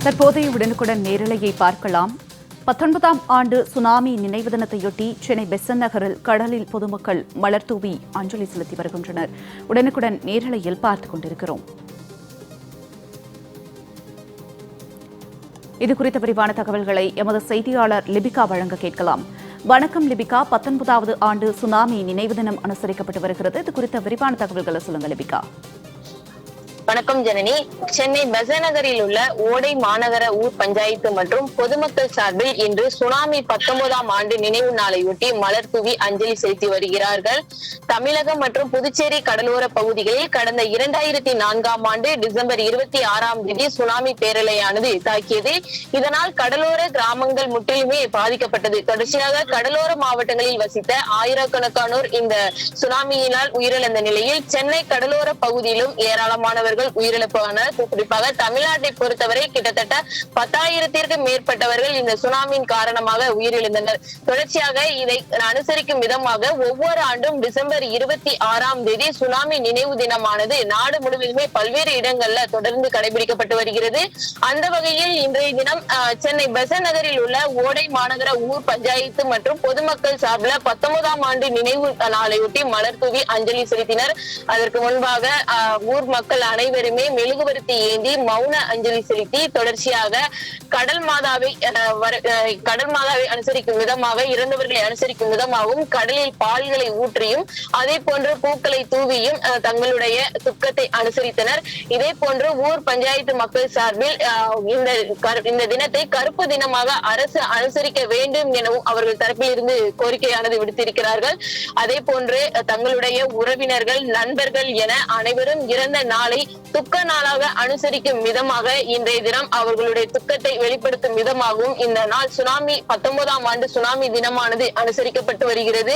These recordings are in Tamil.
தற்போதைய உடனுக்குடன் நேரலையை பார்க்கலாம். 19ஆம் ஆண்டு சுனாமி நினைவு தினத்தையொட்டி சென்னை பெசன்ட் நகரில் கடலில் பொதுமக்கள் மலர் தூவி அஞ்சலி செலுத்தி வருகின்றனர். உடனுக்குடன் நேரலையில் பார்த்துக் கொண்டிருக்கிறோம். இதுகுறித்த விரிவான தகவல்களை எமது செய்தியாளர் லிபிகா வழங்க கேட்கலாம். வணக்கம் லிபிகா. 19வது ஆண்டு சுனாமி நினைவு தினம் அனுசரிக்கப்பட்டு வருகிறது. இது குறித்த விரிவான தகவல்களை சொல்லுங்க லிபிகா. வணக்கம் ஜனனி. சென்னை பெசன்ட் நகரில் உள்ள ஓடை மாநகர ஊர் பஞ்சாயத்து மற்றும் பொதுமக்கள் சார்பில் இன்று சுனாமி 19ஆம் ஆண்டு நினைவு நாளையொட்டி மலர் தூவி அஞ்சலி செலுத்தி வருகிறார்கள். தமிழகம் மற்றும் புதுச்சேரி கடலோர பகுதிகளில் கடந்த 2004ஆம் ஆண்டு டிசம்பர் 26ஆம் தேதி சுனாமி பேரலையானது தாக்கியது. இதனால் கடலோர கிராமங்கள் முற்றிலுமே பாதிக்கப்பட்டது. தொடர்ச்சியாக கடலோர மாவட்டங்களில் வசித்த ஆயிரக்கணக்கானோர் இந்த சுனாமியினால் உயிரிழந்த நிலையில் சென்னை கடலோர பகுதியிலும் ஏராளமானவர்கள் உயிரிழப்பான குறிப்பாக தமிழ்நாட்டை பொறுத்தவரை கிட்டத்தட்ட 10,000த்திற்கும் மேற்பட்டவர்கள் இந்த சுனாமியின் காரணமாக உயிரிழந்தனர். தொடர்ச்சியாக இதை அனுசரிக்கும் விதமாக ஒவ்வொரு ஆண்டும் டிசம்பர் 26ஆம் தேதி சுனாமி நினைவு தினமானது நாடு முழுவதுமே பல்வேறு இடங்கள்ல தொடர்ந்து கடைபிடிக்கப்பட்டு வருகிறது. அந்த வகையில் இன்றைய தினம் சென்னை பெசன்ட் நகரில் உள்ள ஓடை மாநகர ஊர் பஞ்சாயத்து மற்றும் பொதுமக்கள் சார்பில் 19ஆம் ஆண்டு நினைவு நாளையொட்டி மலர் தூவி அஞ்சலி செலுத்தினர். அதற்கு முன்பாக ஊர் மக்கள் அனைவருமே மெழுகுவர்த்தி ஏந்தி மௌன அஞ்சலி செலுத்தி தொடர்ச்சியாக கடல் மாதாவை அனுசரிக்கும் விதமாக இறந்தவர்களை அனுசரிக்கும் விதமாகவும் கடலில் பால்களை ஊற்றியும் அதே போன்று பூக்களை தூவியும் தங்களுடைய துக்கத்தை அனுசரித்தனர். இதே போன்று ஊர் பஞ்சாயத்து மக்கள் சார்பில் இந்த தினத்தை கருப்பு தினமாக அரசு அனுசரிக்க வேண்டும் எனவும் அவர்கள் தரப்பில் இருந்து கோரிக்கையானது விடுத்திருக்கிறார்கள். அதே போன்று தங்களுடைய உறவினர்கள் நண்பர்கள் என அனைவரும் இறந்த நாளை துக்க நாளாக அனுசரிக்கும் விதமாக இன்றைய தினம் அவர்களுடைய துக்கத்தை வெளிப்படுத்தும் விதமாகவும் இந்த நாள் சுனாமி 19ஆம் ஆண்டு சுனாமி தினமானது அனுசரிக்கப்பட்டு வருகிறது.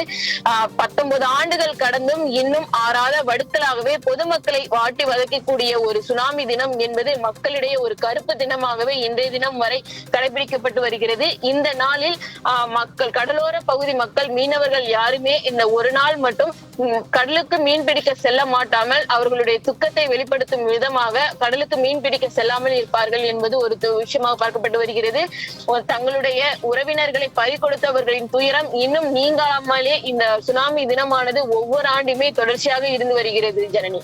19 ஆண்டுகள் கடந்தும் இன்னும் ஆறாத வடுக்களாகவே பொதுமக்களை வாட்டி வதக்கக்கூடிய ஒரு சுனாமி தினம் என்பது மக்களிடையே ஒரு கருப்பு தினமாகவே இன்றைய தினம் வரை கடைபிடிக்கப்பட்டு வருகிறது. இந்த நாளில் மக்கள் கடலோர பகுதி மக்கள் மீனவர்கள் யாருமே இந்த ஒரு நாள் மட்டும் கடலுக்கு மீன் பிடிக்க செல்ல மாட்டாமல் அவர்களுடைய துக்கத்தை வெளிப்படுத்தும் விதமாக கடலுக்கு மீன் பிடிக்க செல்லாமல் இருப்பார்கள் என்பது ஒரு விஷயமாக பார்க்கப்பட்டு வருகிறது. தங்களுடைய உறவினர்களை பறிகொடுத்தவர்களின் துயரம் இன்னும் நீங்காமலே இந்த சுனாமி தினமானது ஒவ்வொரு ஆண்டுமே தொடர்ச்சியாக இருந்து வருகிறது. ஜனனி,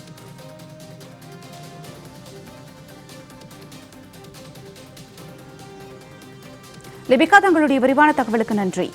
லிபிகா, தங்களுடைய விரிவான தகவலுக்கு நன்றி.